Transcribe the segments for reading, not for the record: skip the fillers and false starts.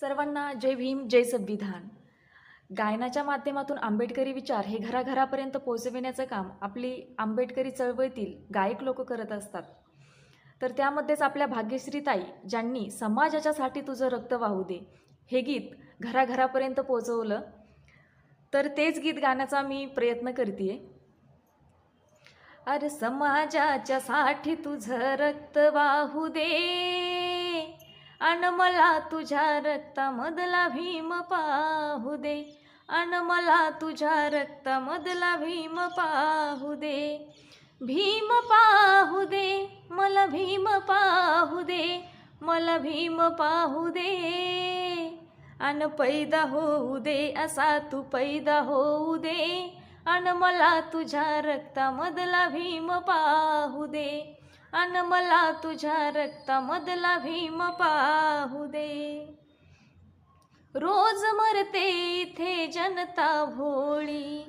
सर्वांना जय भीम जय संविधान. गायनाच्या माध्यमातून आंबेडकरी विचार हे घराघरापर्यंत पोहोचविण्याचं काम आपली आंबेडकरी चळवळीतील गायक लोक करत असतात. तर त्यामध्येच आपल्या भाग्यश्रीताई ज्यांनी समाजाच्यासाठी तुझं रक्त वाहू दे हे गीत घराघरापर्यंत पोहोचवलं. तर तेच गीत गाण्याचा मी प्रयत्न करते. अरे समाजाच्या साठी तुझं रक्त वाहू दे, अन मला तुझ्या रक्तामधला भीम पाहू दे, अन मला तुझ्या रक्तामधला भीम पाहू दे. भीम पाहू दे, मला भीम पाहू दे, मला भीम पाहू दे. अन पैदा होऊ दे, असा तू पैदा होऊ दे, अन मला तुझ्या रक्तामधला भीम पाहू दे, अन मला तुझ्या रक्तामधला भीम पाहू दे. रोज मरते इथे जनता भोळी,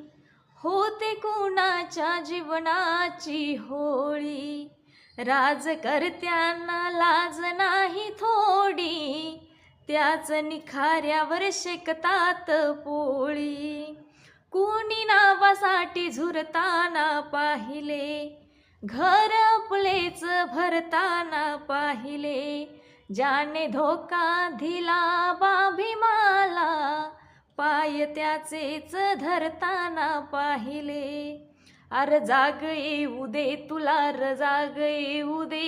होते कुणाच्या जीवनाची होळी. राजकर्त्यांना लाज नाही थोडी, त्याच निखाऱ्यावर शेकतात पोळी. कुणी नावासाठी झुरताना पाहिले, घर आपलेच भरताना पाहिले. ज्याने धोका दिला भीमाला, पाय त्याचेच धरताना पाहिले. अर जाग येऊ दे तुला, र जाग येऊ दे,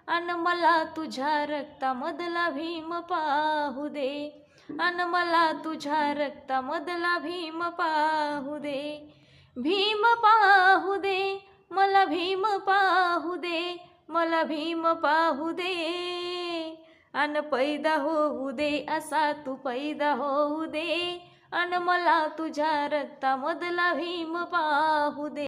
अन मला तुझ्या रक्तामधला भीम पाहू दे, अन मला तुझ्या रक्तामधला भीम पाहू दे. भीम पाहू दे, मला भीम पाहू दे, मला भीम पाहू दे. अन पैदा होऊ दे, असा तू पैदा होऊ दे, अन मला तुझ्या रक्तामधला भीम पाहू दे.